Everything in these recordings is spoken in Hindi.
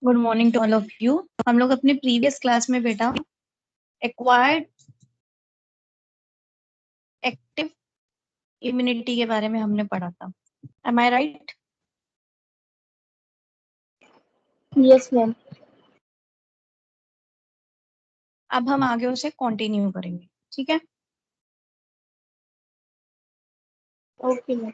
Good morning to all of you. हम लोग अपने प्रीवियस क्लास में बेटा एक्वायर्ड एक्टिव इम्यूनिटी के बारे में हमने पढ़ा था। एम आई राइट? Yes ma'am. अब हम आगे उसे कंटिन्यू करेंगे, ठीक है? Okay ma'am.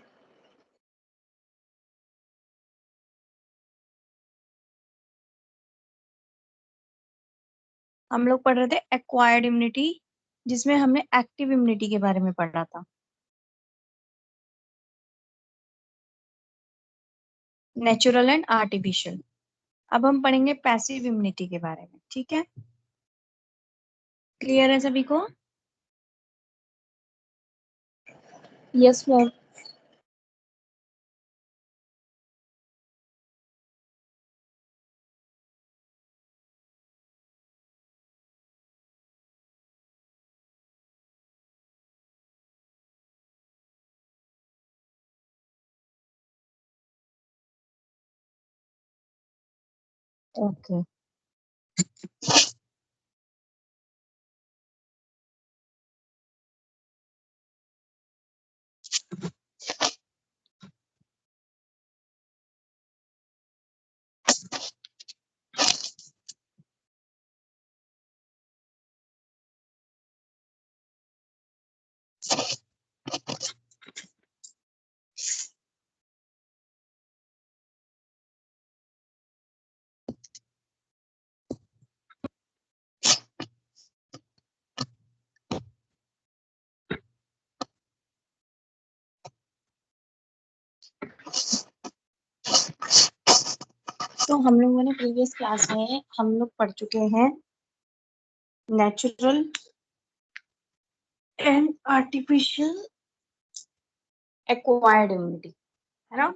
हम लोग पढ़ रहे थे एक्वायर्ड इम्यूनिटी, जिसमें हमने एक्टिव इम्यूनिटी के बारे में पढ़ा था। Natural and artificial. अब हम पढ़ेंगे पैसिव इम्यूनिटी के बारे में, ठीक है? क्लियर है सभी को? Yes ma'am. ओके। तो हम लोगों ने प्रीवियस क्लास में हम लोग पढ़ चुके हैं natural and artificial acquired immunity, है ना?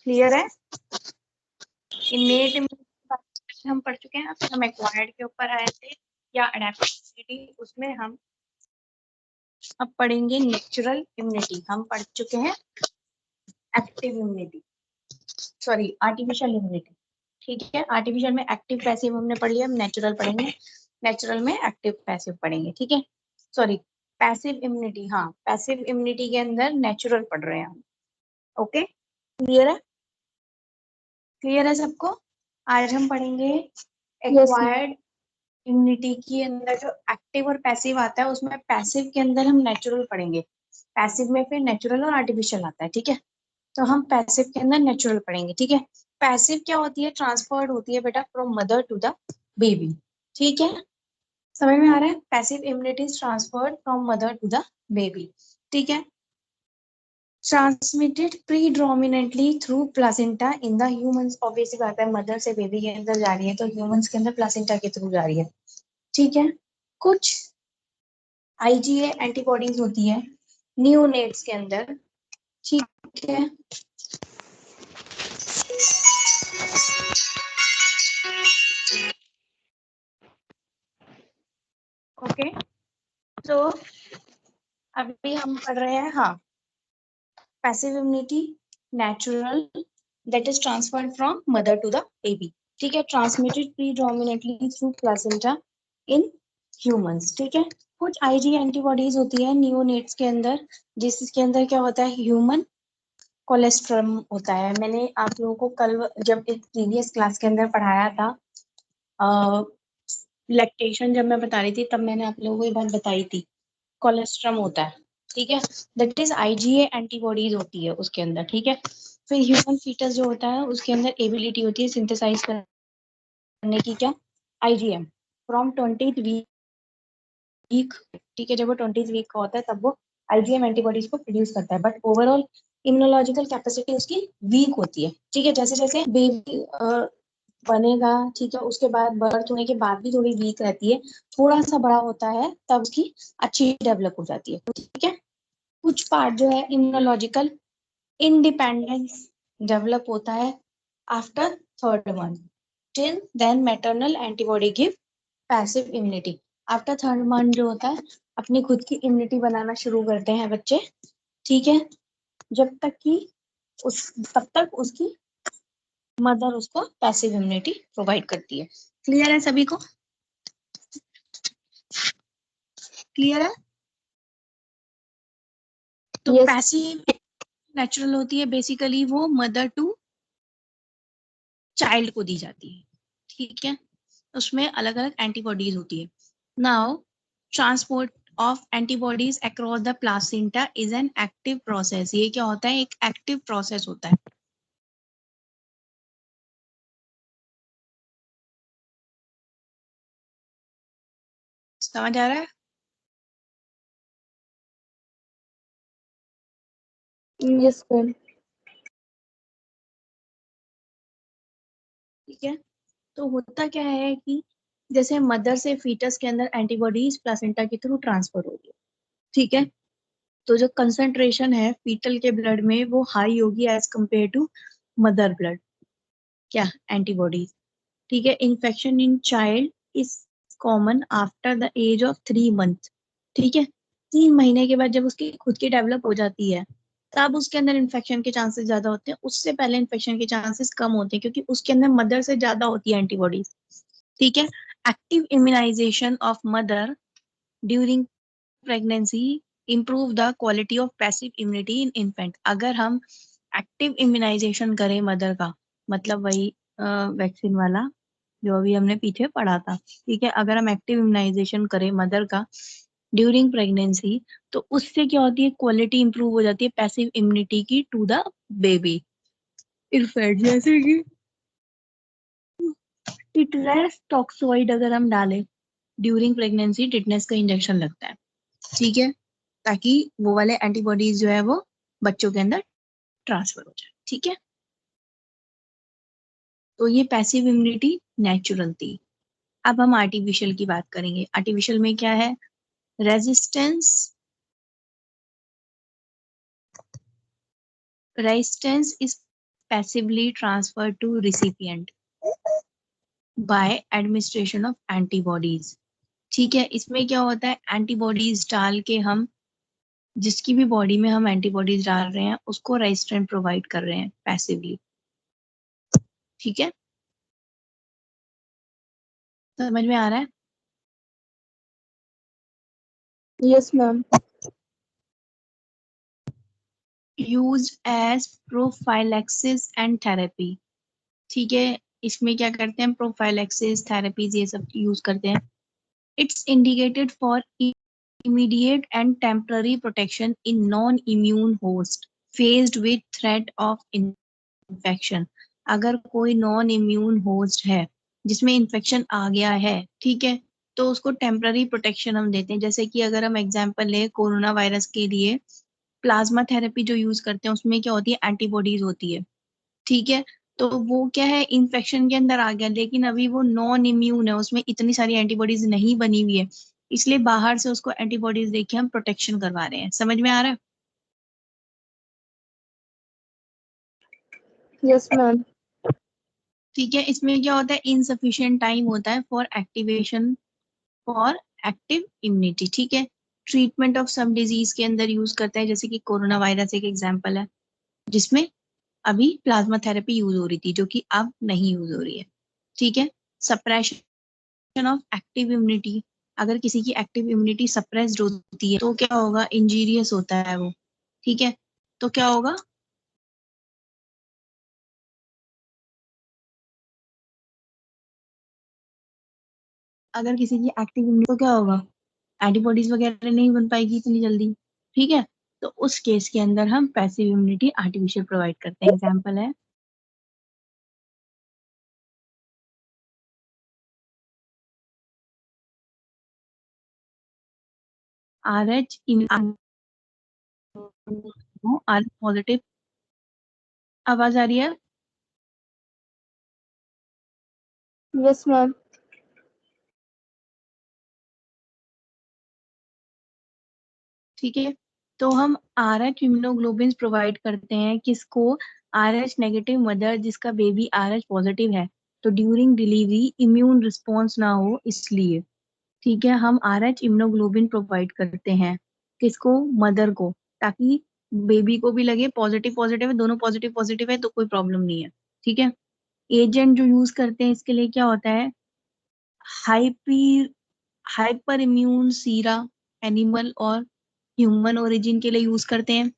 क्लियर है? इनेट इम्यूनिटी हम पढ़ चुके हैं, हम एक्वायर्ड के ऊपर आए थे या अडेप्टिविटी, उसमें हम अब पढ़ेंगे नेचुरल इम्यूनिटी। हम पढ़ चुके हैं active immunity, sorry artificial immunity, ठीक है? आर्टिफिशियल में एक्टिव पैसिव हमने पढ़ लिया, हम नेचुरल पढ़ेंगे, नेचुरल में एक्टिव पैसिव पढ़ेंगे, ठीक है? सॉरी, पैसिव इम्यूनिटी, हाँ पैसिव इम्यूनिटी के अंदर नेचुरल पढ़ रहे हैं हम। ओके, क्लियर है? क्लियर है सबको? आज हम पढ़ेंगे एक्वायर्ड इम्यूनिटी के अंदर जो एक्टिव और पैसिव आता है, उसमें पैसिव के अंदर हम नेचुरल पढ़ेंगे, पैसिव में फिर नेचुरल और आर्टिफिशियल आता है, ठीक है? तो हम पैसिव के अंदर नेचुरल पढ़ेंगे, ठीक है? पैसिव क्या होती है? ट्रांसफर्ड होती है बेटा from mother to the baby, ठीक है? समझ में आ रहा है? Passive immunity is transferred from mother to the baby, ठीक है? Transmitted predominantly through placenta in the humans. Obviously बात है, मदर से बेबी के अंदर जा रही है तो ह्यूमंस के अंदर प्लासेंटा के थ्रू जा रही है, ठीक है? कुछ आईजीए एंटीबॉडीज होती है न्यूनेट्स के अंदर, ठीक है? ओके, तो अभी हम पढ़ रहे हैं, हाँ, passive immunity natural, that is transferred from mother to the baby, ठीक है? Transmitted predominantly through placenta in humans, ठीक है? कुछ आईजी एंटीबॉडीज होती है नियोनेट्स के अंदर, जिसके अंदर क्या होता है? ह्यूमन कोलेस्ट्रम होता है। मैंने आप लोगों को कल जब एक प्रीवियस क्लास के अंदर पढ़ाया था, लैक्टेशन जब मैं बता रही थी, तब मैंने आप लोगों को ये बात बताई थी, कोलेस्ट्रम होता है, ठीक है? दैट इज आईजीए एंटीबॉडीज होती है उसके अंदर, ठीक है? फिर ह्यूमन फीटस जो होता है, उसके अंदर एबिलिटी होती है सिंथेसाइज करने की, क्या? आईजीएम फ्रॉम 20th वीक, ठीक है? जब वो 20th वीक का होता है तब वो आईजीएम एंटीबॉडीज को प्रोड्यूस करता है, बट ओवरऑल इम्यूनोलॉजिकल कैपेसिटी उसकी वीक होती है, ठीक है? जैसे जैसे बेबी बनेगा, ठीक है, उसके बाद बर्थ होने के बाद भी थोड़ी वीक रहती है, थोड़ा सा बड़ा होता है तब उसकी अच्छी डेवलप हो जाती है, ठीक है? कुछ पार्ट जो है इम्यूनोलॉजिकल इंडिपेंडेंस डेवलप होता है after 3rd month, till then maternal antibody give passive immunity. After 3rd month जो होता है, अपनी खुद की इम्यूनिटी बनाना शुरू करते हैं बच्चे, ठीक है? जब तक कि तब तक उसकी मदर उसको पैसिव इम्यूनिटी प्रोवाइड करती है। क्लियर है सभी को? क्लियर है? तो Yes. पैसिव नेचुरल होती है, बेसिकली वो मदर टू चाइल्ड को दी जाती है, ठीक है। उसमें अलग अलग एंटीबॉडीज होती है। Now transport of antibodies across the placenta is an active process. ये क्या होता है? एक एक्टिव प्रोसेस होता है। समझ आ रहा है? Yes, ma'am. ठीक है। तो होता क्या है कि जैसे मदर से फीटस के अंदर एंटीबॉडीज प्लासेंटा के थ्रू ट्रांसफर हो रही है, ठीक है। तो जो कंसंट्रेशन है फीटल के ब्लड में वो हाई होगी as compare to mother blood, क्या एंटीबॉडीज, ठीक है। Infection in child is common after the age of 3 month, ठीक है। 3 महीने के बाद जब उसकी खुद की डेवलप हो जाती है तब उसके अंदर इन्फेक्शन के चांसेस ज्यादा होते हैं। उससे पहले इन्फेक्शन के चांसेस कम होते हैं क्योंकि उसके अंदर मदर से ज्यादा होती है एंटीबॉडीज, ठीक है। Active immunization of mother during pregnancy improve the quality of passive immunity in infant। अगर हम एक्टिव इम्यूनाइजेशन करें मदर का, मतलब वही वैक्सीन वाला जो अभी हमने पीछे पढ़ा था, ठीक है। अगर हम एक्टिव इम्यूनाइजेशन करें मदर का ड्यूरिंग प्रेगनेंसी तो उससे क्या होती है? क्वालिटी इंप्रूव हो जाती है पैसिव इम्यूनिटी की टू द बेबी इनफैक्ट। जैसे कि टिटनेस टॉक्सोइड अगर हम डालें ड्यूरिंग प्रेगनेंसी, टिटनेस का इंजेक्शन लगता है, ठीक है, ताकि वो वाले एंटीबॉडीज जो है वो बच्चों के अंदर ट्रांसफर हो जाए, ठीक है। तो ये पैसिव इम्यूनिटी नेचुरल थी। अब हम आर्टिफिशियल की बात करेंगे। आर्टिफिशियल में क्या है? Resistance resistance is passively transfer to recipient by administration of antibodies, ठीक है। इसमें क्या होता है? एंटीबॉडीज डाल के हम जिसकी भी बॉडी में हम एंटीबॉडीज डाल रहे हैं उसको रेजिस्टेंट प्रोवाइड कर रहे हैं पैसिवली, ठीक है। समझ में आ रहा है? Yes, ma'am. Use as prophylaxis and therapy, ठीक है। इसमें क्या करते हैं? प्रोफाइलैक्सिस, थेरेपीज ये सब यूज करते हैं। It's indicated for immediate and temporary protection in non-immune host faced with threat of infection। अगर कोई नॉन इम्यून होस्ट है जिसमें इन्फेक्शन आ गया है, ठीक है, तो उसको टेम्पररी प्रोटेक्शन हम देते हैं। जैसे कि अगर हम एग्जांपल ले कोरोना वायरस के लिए प्लाज्मा थेरेपी जो यूज करते हैं उसमें क्या होती है? एंटीबॉडीज होती है, ठीक है। तो वो क्या है? इन्फेक्शन के अंदर आ गया लेकिन अभी वो नॉन इम्यून है, उसमें इतनी सारी एंटीबॉडीज नहीं बनी हुई है, इसलिए बाहर से उसको एंटीबॉडीज देके हम प्रोटेक्शन करवा रहे हैं। समझ में आ रहा है? Yes, ma'am. ठीक है। इसमें क्या होता है? इनसफिशियंट टाइम होता है for activation for active immunity, ठीक है। ट्रीटमेंट ऑफ सम डिजीज के अंदर यूज करते हैं, जैसे कि कोरोना वायरस एक एग्जाम्पल है जिसमें अभी प्लाज्मा थेरेपी यूज हो रही थी जो कि अब नहीं यूज हो रही है, ठीक है। सप्रेशन ऑफ एक्टिव इम्यूनिटी, अगर किसी की एक्टिव इम्यूनिटी सप्रेस्ड होती है तो क्या होगा? इंजीरियस होता है वो, ठीक है। तो क्या होगा? अगर किसी की एक्टिव इम्यूनिटी तो क्या होगा? एंटीबॉडीज वगैरह नहीं बन पाएगी इतनी जल्दी, ठीक है। तो उस केस के अंदर हम पैसिव इम्यूनिटी आर्टिफिशियल प्रोवाइड करते हैं। एग्जाम्पल है आर एच आर पॉजिटिव। आवाज आ रही है? Yes, ma'am. ठीक है। तो हम आर एच इम्यूनोग्लोबिन प्रोवाइड करते हैं किसको? आर एच नेगेटिव मदर जिसका बेबी आर एच पॉजिटिव है, तो ड्यूरिंग डिलीवरी इम्यून रिस्पॉन्स ना हो इसलिए, ठीक है, हम आर एच इम्यूनोग्लोबिन प्रोवाइड करते हैं किसको? मदर को, ताकि बेबी को भी लगे पॉजिटिव पॉजिटिव है, दोनों पॉजिटिव पॉजिटिव है तो कोई प्रॉब्लम नहीं है, ठीक है। एजेंट जो यूज करते हैं इसके लिए क्या होता है, हाइपर इम्यून सीरा एनिमल और ह्यूमन ओरिजिन के लिए यूज करते हैं।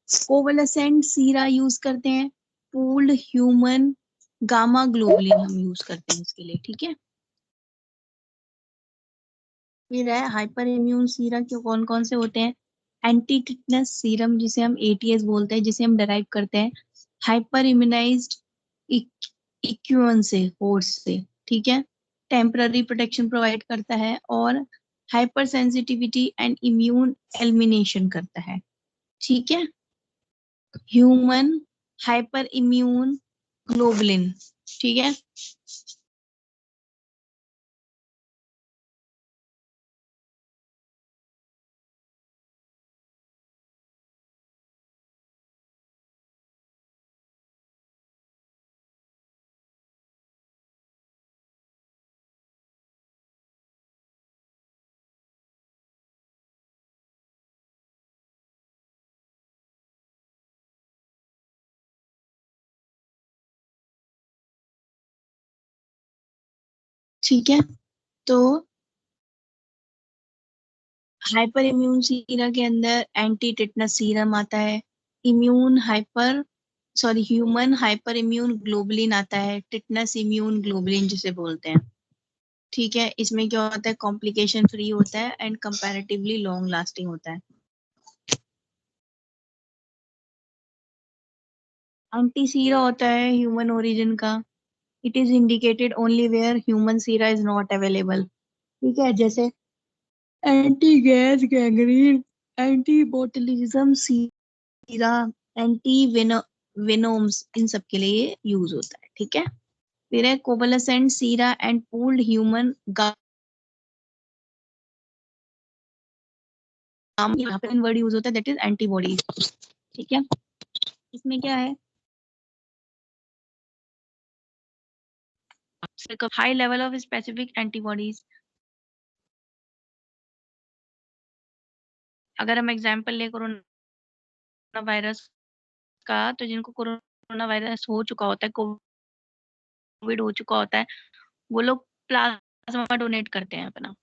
कोवलेसेंट सीरा यूज करते हैं। पूल्ड ह्यूमन गामा ग्लोबुलिन हम यूज करते हैं इसके लिए, ठीक है। फिर है हाइपर इम्यून सीरा के कौन कौन से होते हैं, एंटी टिटनस सीरम जिसे हम एटीएस बोलते हैं, जिसे हम डराइव करते हैं हाइपर इम्यूनाइज्ड इक्यून से, होर्स से, ठीक है। टेम्पररी प्रोटेक्शन प्रोवाइड करता है और hyper sensitivity and immune elimination करता है, ठीक है। ह्यूमन हाइपर इम्यून ग्लोबुलिन, ठीक है। ठीक है, तो हाइपर इम्यून सीरा के अंदर एंटी टिटनस सीरम आता है, immune hyper sorry human hyper immune globulin आता है, टिटनस इम्यून ग्लोबुलिन जिसे बोलते हैं, ठीक है। इसमें क्या होता है, कॉम्प्लिकेशन फ्री होता है एंड कंपैरेटिवली लॉन्ग लास्टिंग होता है। एंटी सीरा होता है ह्यूमन ओरिजिन का, it is indicated only where human sera is not available, ठीक है। जैसे anti gas gangrene, anti botulism sera, anti वेनोम्स, इन सब के लिए यूज होता है, ठीक है। फिर है कोवलेसेंट सीरा एंड पूल्ड ह्यूमन गाम, यहाँ पे वर्ड यूज होता है दैट इज एंटीबॉडी, ठीक है। इसमें क्या है, high level of specific antibodies. अगर हम एग्जांपल ले कोरोना वायरस का, तो जिनको कोरोना वायरस हो चुका होता है, कोविड हो चुका होता है, वो लोग प्लाज्मा डोनेट करते हैं अपना,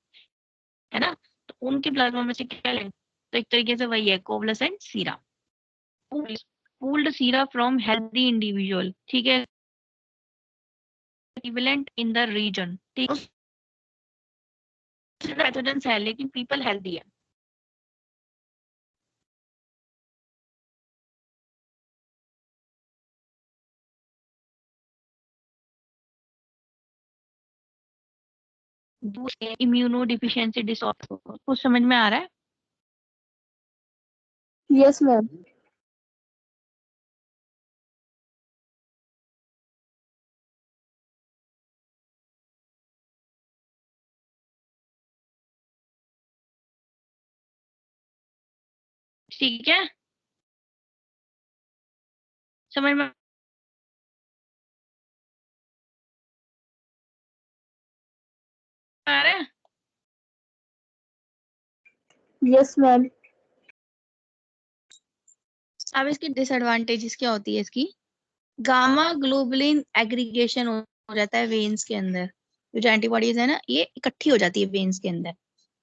है ना। तो उनके प्लाज्मा में से क्या लें, तो एक तरीके से वही है कोवलेसेंट सीरा, pooled Sira from healthy individual, ठीक है, इक्विवेलेंट इन द रीजन, ठीक है। पैथोजेंस है लेकिन पीपल हेल्दी है। दूसरे इम्यूनो डिफिशियंसी डिसऑर्डर, कुछ समझ में आ रहा है। Yes, ma'am. ठीक है, समझ में आ रहा है। Yes, ma'am. अब इसकी डिसएडवांटेजेस क्या होती है इसकी, गामा ग्लोबुलिन एग्रीगेशन हो जाता है वेन्स के अंदर, जो एंटीबॉडीज है ना ये इकट्ठी हो जाती है वेन्स के अंदर,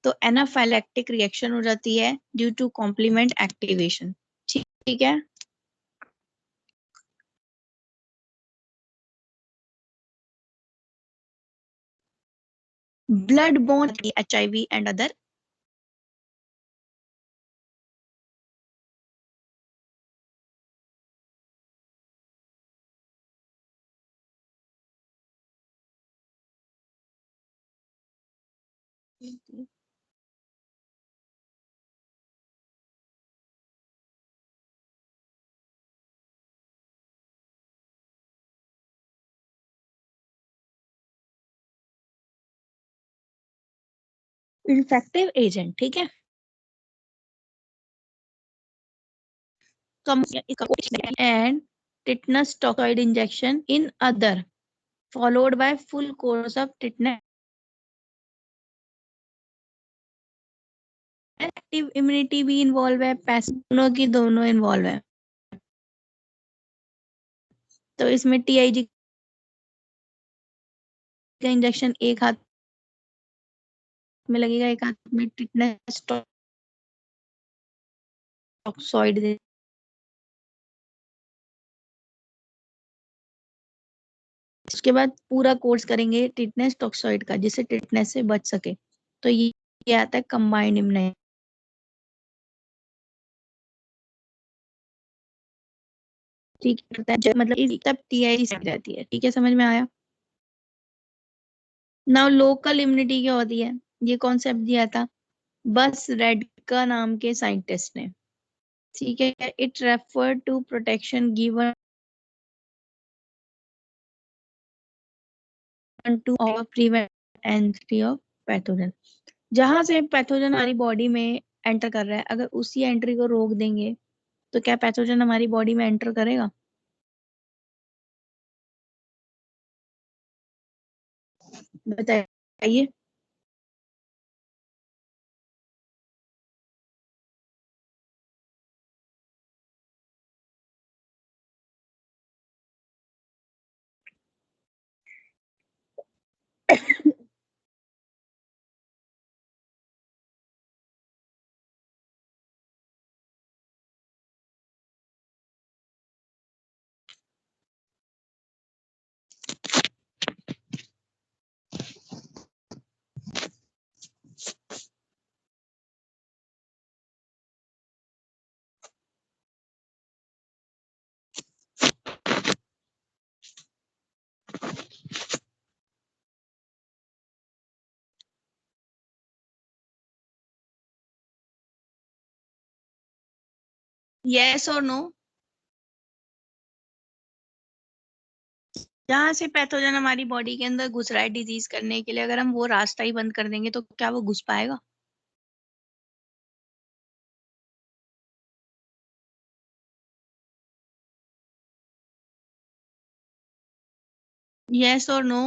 तो एनाफाइलैक्टिक रिएक्शन हो जाती है ड्यू टू कॉम्प्लीमेंट एक्टिवेशन, ठीक है। Blood bone HIV and other, infective agent, ठीक है। and tetanus toxoid injection in other, followed by full course of tetanus, active immunity भी इन्वॉल्व है, पैसिव दोनों की दोनों इन्वॉल्व है। तो इसमें TIG का इंजेक्शन एक हाथ में लगेगा, एक हाथ में टिटनेस टॉक्सॉइड दे। उसके बाद पूरा कोर्स करेंगे टिटनेस टॉक्सॉइड का, जिससे टिटनेस से बच सके। तो ये आता है कंबाइंड इम्यूनाइजेशन। ठीक है, मतलब इस तब टीआई से रहती है। ठीक है, समझ में आया? नाउ लोकल इम्यूनिटी क्या होती है, ये कॉन्सेप्ट दिया था बस रेडका नाम के साइंटिस्ट ने। ठीक है, it refer to protection given to prevent entry of pathogen. जहां से पैथोजन हमारी बॉडी में एंटर कर रहा है, अगर उसी एंट्री को रोक देंगे तो क्या पैथोजन हमारी बॉडी में एंटर करेगा? बताइए। यस और नो? जहां से पैथोजन हमारी बॉडी के अंदर घुस रहा है डिजीज करने के लिए, अगर हम वो रास्ता ही बंद कर देंगे तो क्या वो घुस पाएगा? यस और नो?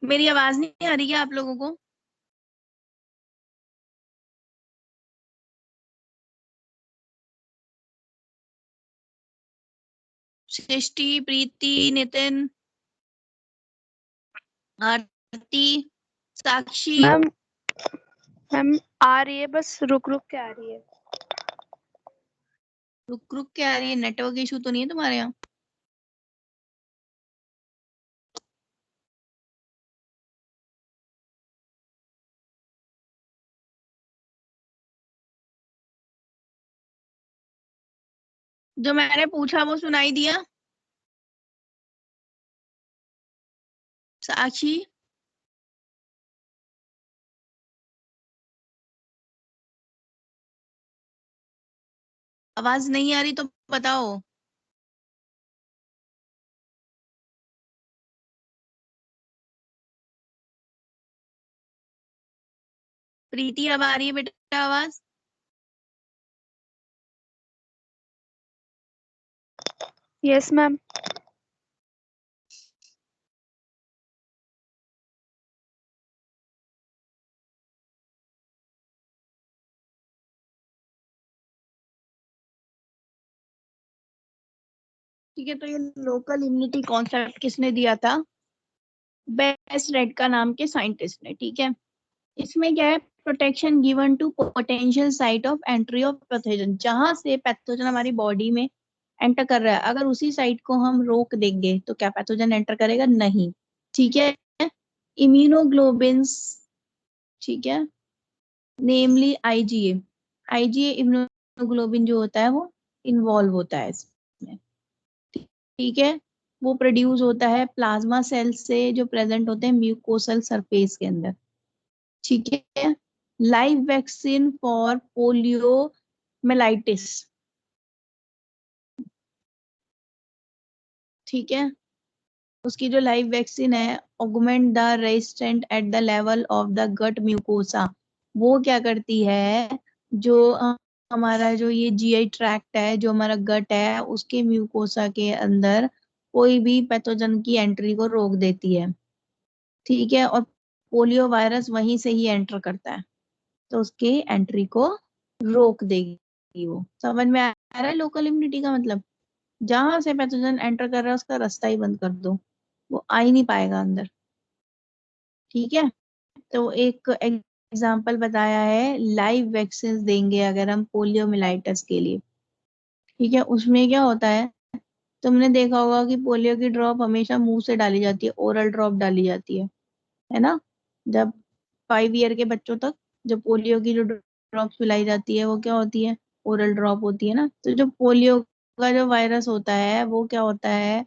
मेरी आवाज नहीं आ रही है आप लोगों को? सृष्टि, प्रीति, नितिन, आरती, साक्षी? मैम मैम आ रही है, बस रुक रुक के आ रही है। रुक रुक के आ रही है? नेटवर्क इशू तो नहीं है तुम्हारे यहाँ? जो मैंने पूछा वो सुनाई दिया? साक्षी? आवाज नहीं आ रही तो बताओ। प्रीति, अब आ रही है बेटा आवाज? Yes ma'am. ठीक है, तो ये लोकल इम्यूनिटी कॉन्सेप्ट किसने दिया था? बेस्ट रेड का नाम के साइंटिस्ट ने। ठीक है, इसमें क्या है, protection given to potential site of entry of pathogen. जहां से पैथोजन हमारी बॉडी में एंटर कर रहा है, अगर उसी साइट को हम रोक देंगे तो क्या पैथोजन एंटर करेगा? नहीं। ठीक है, इम्यूनोग्लोबिन्स, ठीक है, नेमली आईजीए। आईजीए इम्यूनोग्लोबिन जो होता है वो इन्वॉल्व होता है इसमें। ठीक है, वो प्रोड्यूस होता है प्लाज्मा सेल से जो प्रेजेंट होते हैं म्यूकोसल सरफेस के अंदर। ठीक है, लाइव वैक्सीन फॉर पोलियोमेलाइटिस। ठीक है, उसकी जो लाइव वैक्सीन है, augment the resistant at the level of the gut mucosa. वो क्या करती है, जो हमारा जो ये जीआई ट्रैक्ट है, जो हमारा गट है, उसके म्यूकोसा के अंदर कोई भी पैथोजन की एंट्री को रोक देती है। ठीक है, और पोलियो वायरस वहीं से ही एंटर करता है, तो उसके एंट्री को रोक देगी वो। समझ में आ रहा है लोकल इम्यूनिटी का मतलब? जहां से पैथोजन एंटर कर रहा है उसका रास्ता ही बंद कर दो, वो आ ही नहीं पाएगा अंदर। ठीक है, तो एक एग्जाम्पल बताया है, लाइव वैक्सीन देंगे अगर हम पोलियोमिलाइटिस के लिए। ठीक है, उसमें क्या होता है, तुमने देखा होगा कि पोलियो की ड्रॉप हमेशा मुंह से डाली जाती है, ओरल ड्रॉप डाली जाती है ना। जब 5 ईयर के बच्चों तक जो पोलियो की जो ड्रॉप्स पिलाई जाती है वो क्या होती है, ओरल ड्रॉप होती है ना। तो जो पोलियो का जो वायरस होता है वो क्या होता है,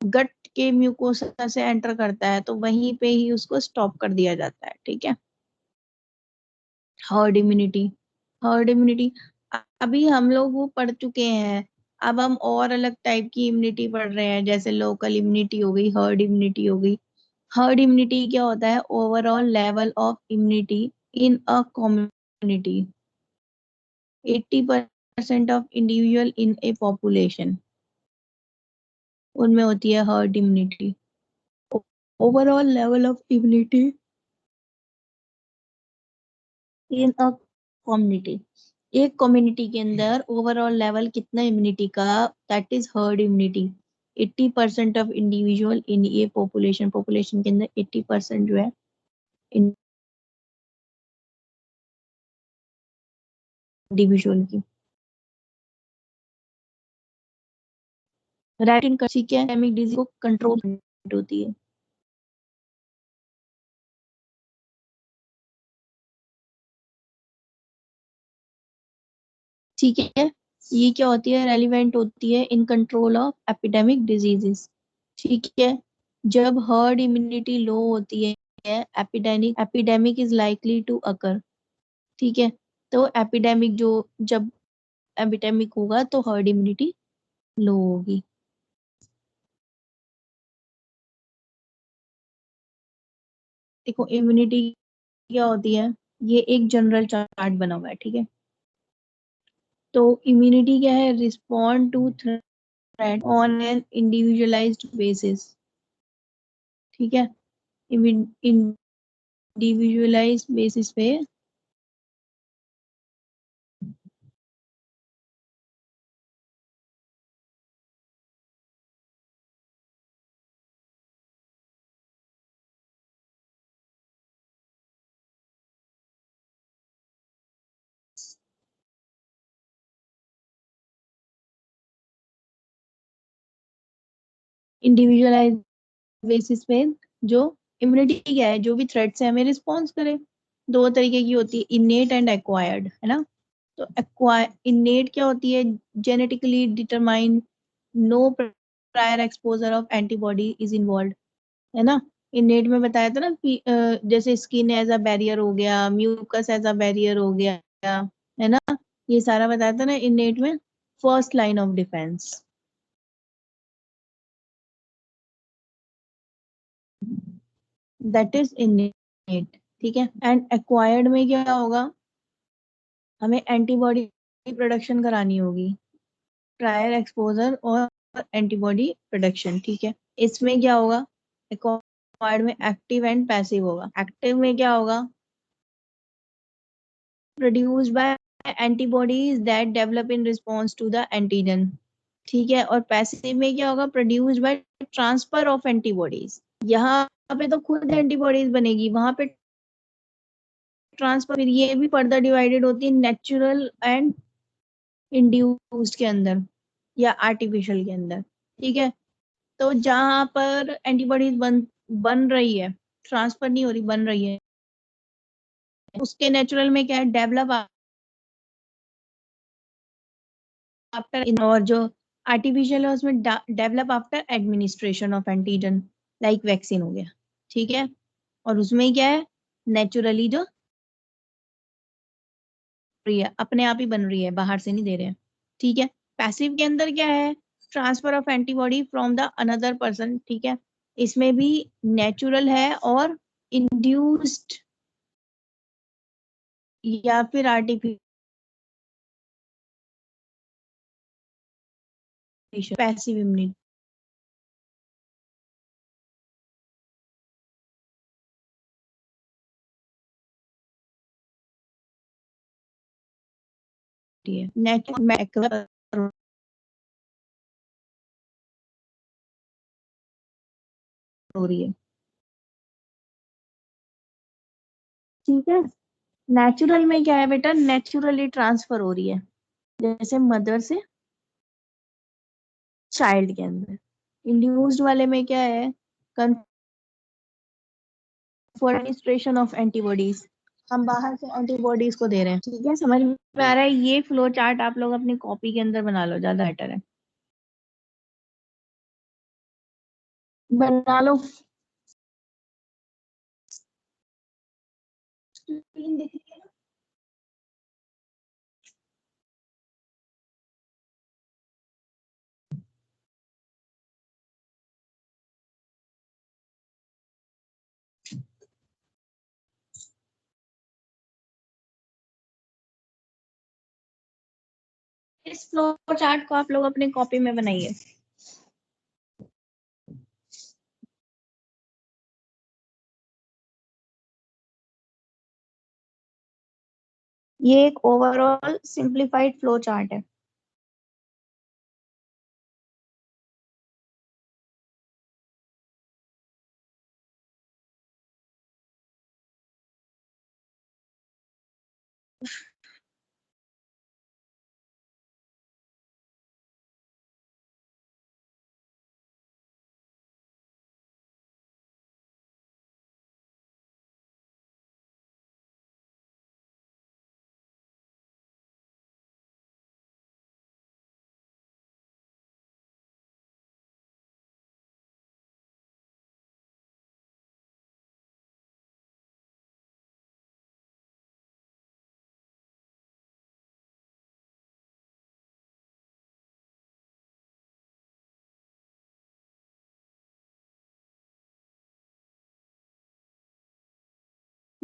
गट के म्यूकोसा से एंटर करता है, तो वहीं पे ही उसको स्टॉप कर दिया जाता है। ठीक है, हर्ड इम्यूनिटी। हर्ड इम्यूनिटी अभी हम लोग वो पढ़ चुके हैं। अब हम और अलग टाइप की इम्यूनिटी पढ़ रहे हैं, जैसे लोकल इम्यूनिटी हो गई, हर्ड इम्यूनिटी हो गई। हर्ड इम्यूनिटी क्या होता है, overall level of immunity in a community, 80% of individual in A population, उनमें होती है herd immunity. Overall level of immunity in a community, एक कम्युनिटी के अंदर ओवरऑल लेवल कितना इम्यूनिटी का, that is herd immunity. 80% of individual in ये पॉपुलेशन, पॉपुलेशन के अंदर 80% जो है इंडिविजुअल की। राइट इन एपिडेमिक डिजीज को कंट्रोल होती है। ठीक है, ये क्या होती है, रेलिवेंट होती है in control of epidemic diseases. ठीक है, जब हर्ड इम्यूनिटी लो होती है, epidemic epidemic is likely to occur. ठीक है, तो एपिडेमिक जो, जब एपिडेमिक होगा तो हर्ड इम्यूनिटी लो होगी। देखो इम्यूनिटी क्या होती है, ये एक जनरल चार्ट बना हुआ है। ठीक है, तो इम्यूनिटी क्या है, respond to threat on an individualized basis. ठीक है, इंडिविजुअलाइज्ड बेसिस पे इंडिविजुअलाइज्ड बेसिस पे जो इम्यूनिटी क्या है, जो भी थ्रेट से हमें रिस्पॉन्स करे। दो तरीके की होती है, इनेट एंड एक्वायर्ड, है ना। तो एक्वायर, इनेट क्या होती है, genetically determined, no prior exposure of antibody is involve, है ना। इनेट में बताया था ना कि जैसे स्किन एज अ बैरियर हो गया, म्यूकस एज अ बैरियर हो गया, है ना। ये सारा बताया था ना इनेट में, first line of defence, that is इनेट। ठीक है, एंड एक्वायर्ड में क्या होगा, हमें एंटीबॉडी प्रोडक्शन करानी होगी, प्रायर एक्सपोजर और एंटीबॉडी प्रोडक्शन। ठीक है, इसमें क्या होगा, एक्वायर्ड में एक्टिव एंड पैसिव होगा। एक्टिव में क्या होगा, produced by antibodies that develop in response to the antigen. ठीक है, और पैसिव में क्या होगा, produced by transfer of antibodies. यहाँ पे तो खुद एंटीबॉडीज बनेगी, वहां पे ट्रांसफर। फिर ये भी फर्दर डिवाइडेड होती है नेचुरल एंड इंड्यूस्ड के अंदर या आर्टिफिशियल के अंदर। ठीक है, तो जहां पर एंटीबॉडीज बन बन रही है, ट्रांसफर नहीं हो रही, बन रही है, उसके नेचुरल में क्या है, डेवलप आफ्टर, और जो आर्टिफिशियल है उसमें develop after administration of antigen, like vaccine हो गया। ठीक है, और उसमें क्या है, नेचुरली जो रही है, अपने आप ही बन रही है, बाहर से नहीं दे रहे हैं। ठीक है, पैसिव के अंदर क्या है, transfer of antibody from the another person. ठीक है, इसमें भी नेचुरल है और इंड्यूस्ड या फिर आर्टिफिशियल, पैसिव इम्यूनिटी है। नेचुरल हो रही है। ठीक है। नेचुरल में क्या है बेटा, नेचुरली ट्रांसफर हो रही है, जैसे मदर से चाइल्ड के अंदर। इंड्यूस्ड वाले में क्या है, कन्फर्मेशन ऑफ एंटीबॉडीज, हम बाहर से एंटीबॉडीज को दे रहे हैं। ठीक है, समझ में आ रहा है? ये फ्लो चार्ट आप लोग अपनी कॉपी के अंदर बना लो, ज्यादा बेटर है। बना लो। स्क्रीन दिख रही है ना? इस फ्लो चार्ट को आप लोग अपनी कॉपी में बनाइए। ये एक ओवरऑल सिंप्लीफाइड फ्लो चार्ट है।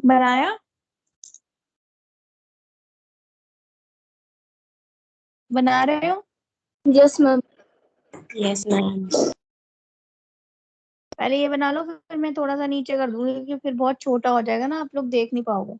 बनाया? बना रहे हो? Yes ma'am. Yes ma'am. पहले ये बना लो, फिर मैं थोड़ा सा नीचे कर दूंगी, क्योंकि फिर बहुत छोटा हो जाएगा ना, आप लोग देख नहीं पाओगे।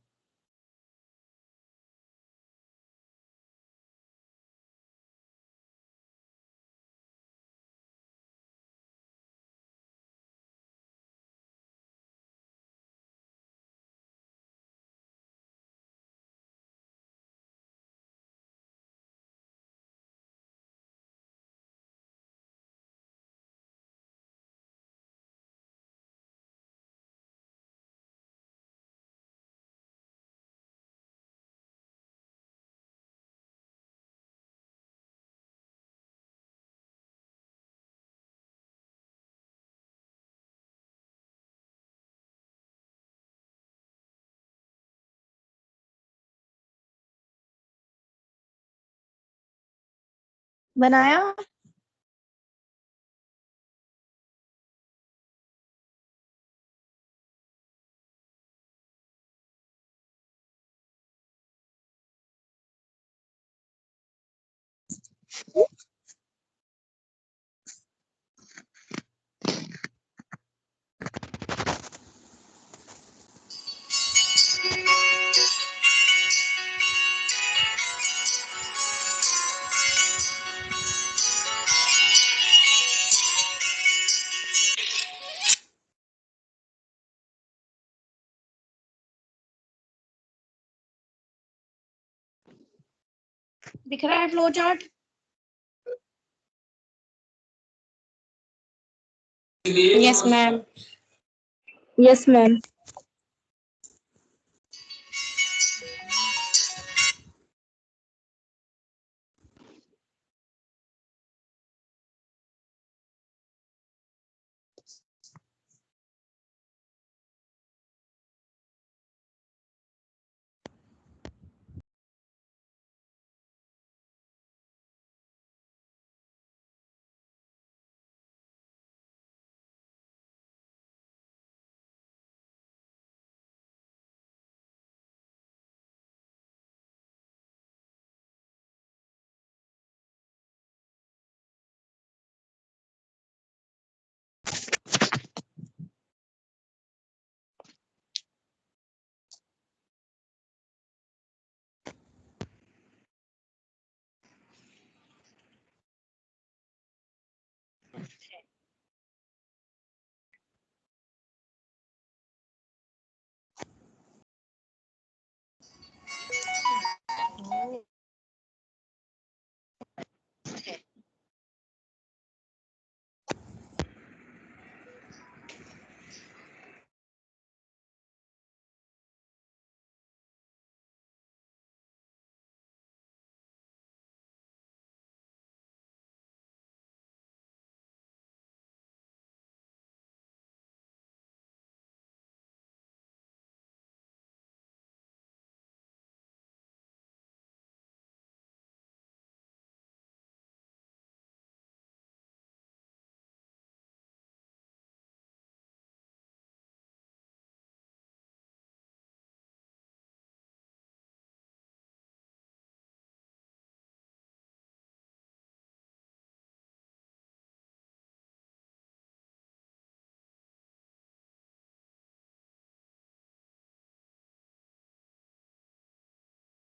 बनाया? दिख रहा है flow chart? Yes ma'am. Yes ma'am.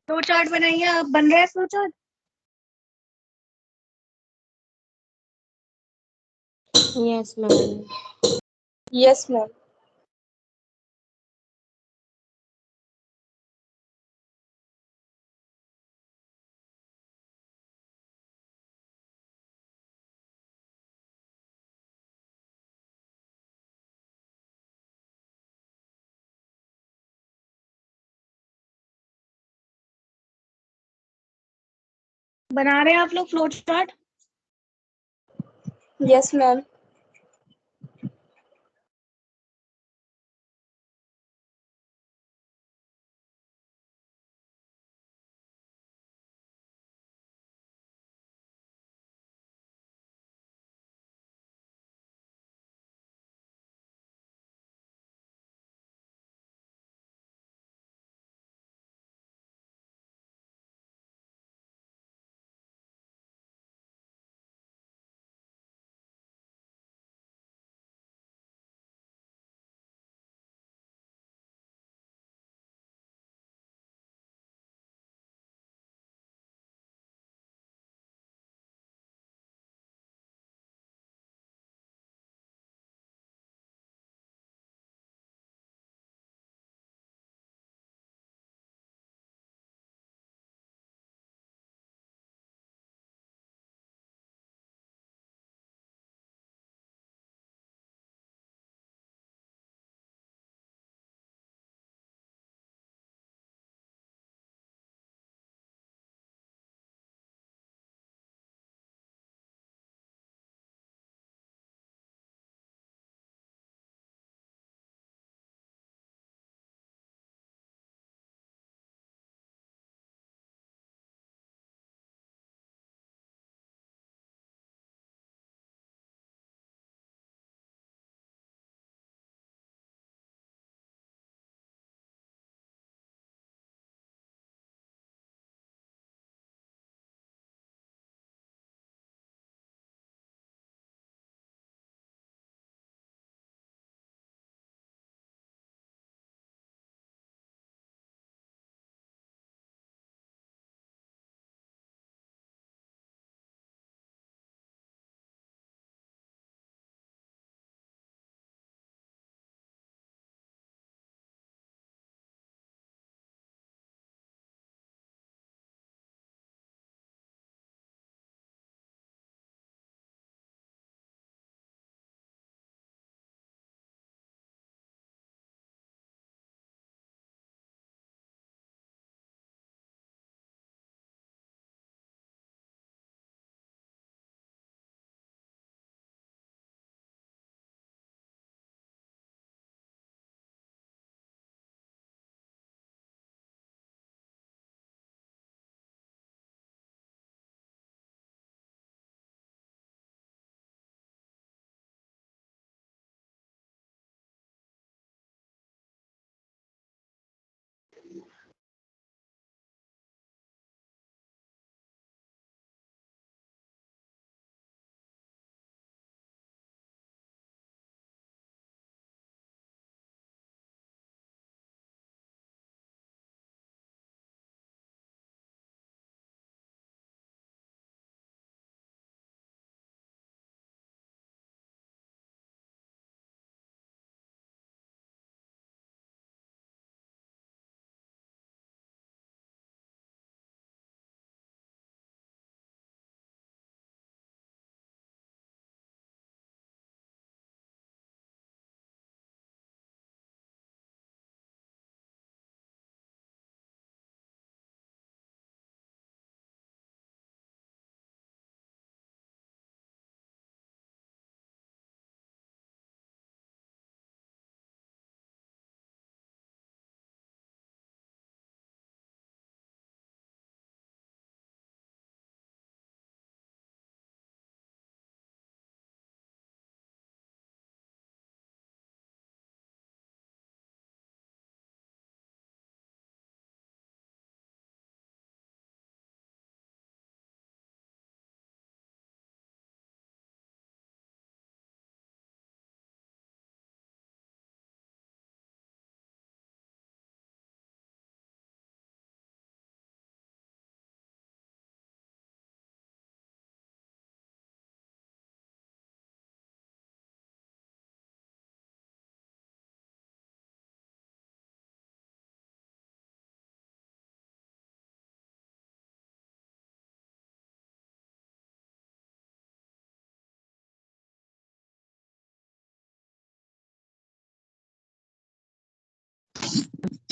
Flow chart बनाइए आप। बन रहा है flow chart? Yes, ma'am. Yes, ma'am. बना रहे हैं आप लोग flow chart? Yes, ma'am.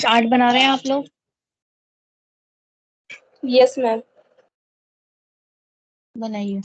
Chart बना रहे हैं आप लोग? Yes, ma'am. बनाइए।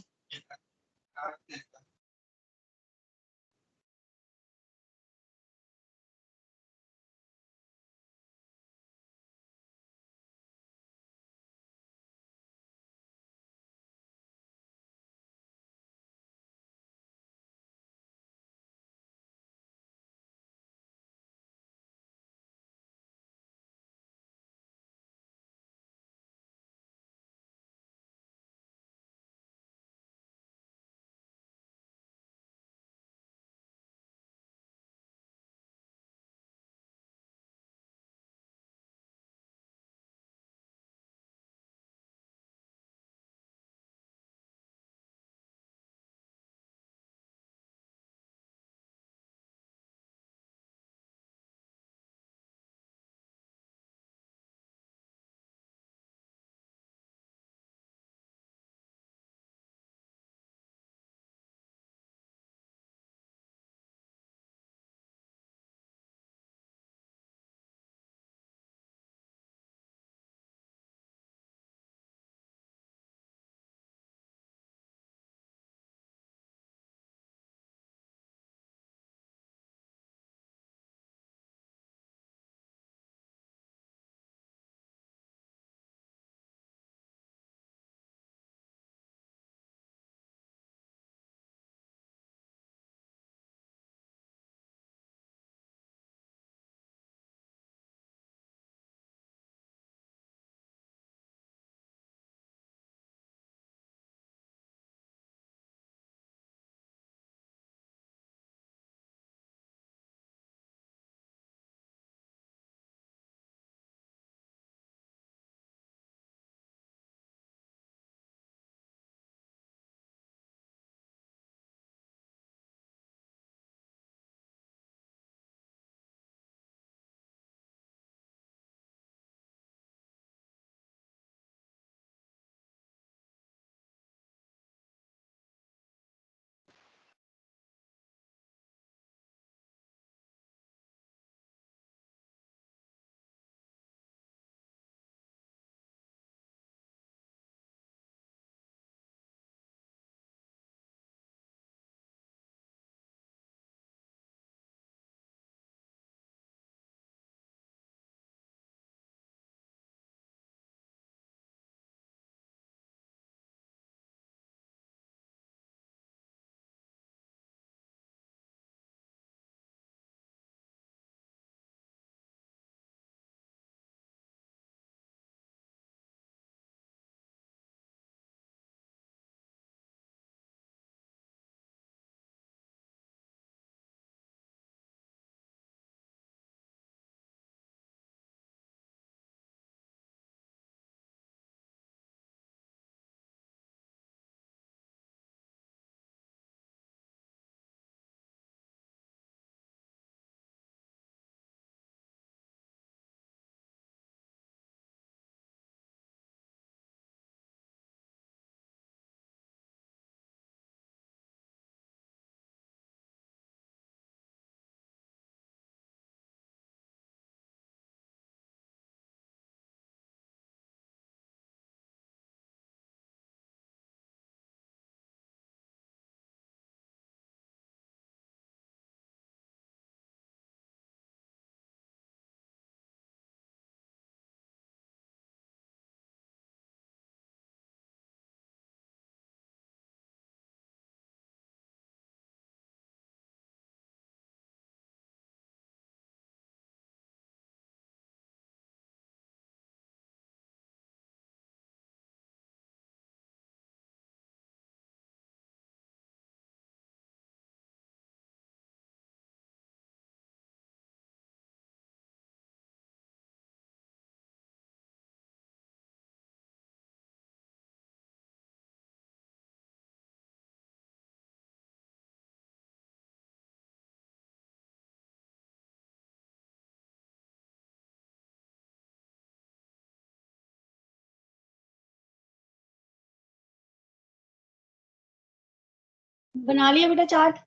बना लिया बेटा चार्ट?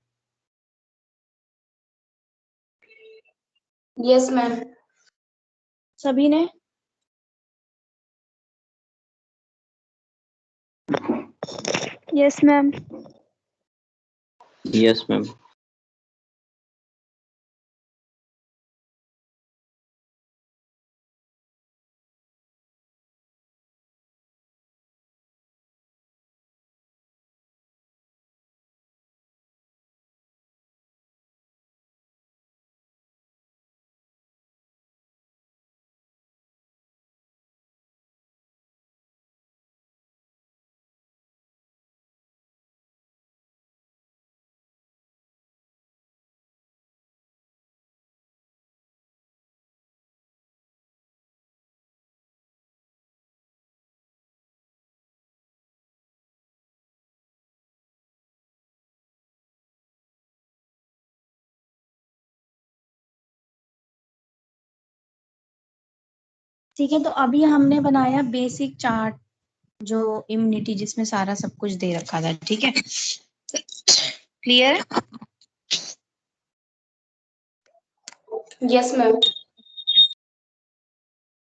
Yes, ma'am. सभी ने? Yes ma'am. Yes ma'am. ठीक है, तो अभी हमने बनाया बेसिक चार्ट जो इम्यूनिटी जिसमें सारा सब कुछ दे रखा था, ठीक है? क्लियर है? Yes ma'am.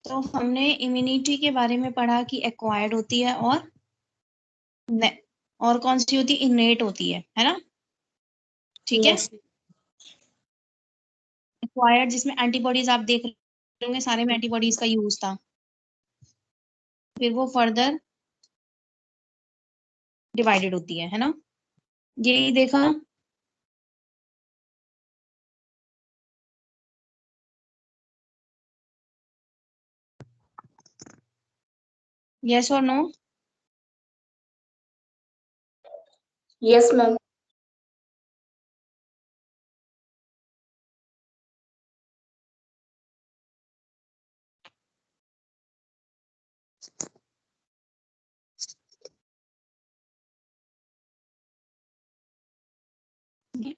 तो हमने इम्यूनिटी के बारे में पढ़ा कि एक्वायर्ड होती है और कौन सी होती है? इनेट होती है ना? ठीक है। एक्वायर्ड जिसमें एंटीबॉडीज आप देख रहे होंगे, सारे में एंटीबॉडीज का यूज था। फिर वो फर्दर डिवाइडेड होती है ना? यही देखा। यस और no? Yes ma'am.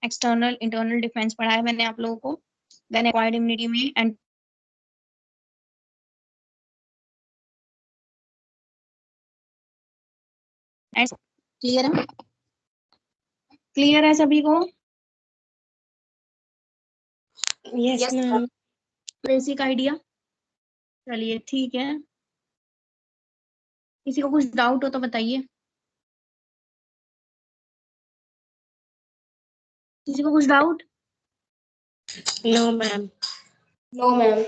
External internal defence पढ़ा है मैंने आप लोगों को। देन एक्वायर्ड इम्यूनिटी में एंड क्लियर है? क्लियर है सभी को? Yes ma'am. Basic idea. चलिए ठीक है। किसी को कुछ डाउट हो तो बताइए। किसी को कुछ doubt? No ma'am. No ma'am.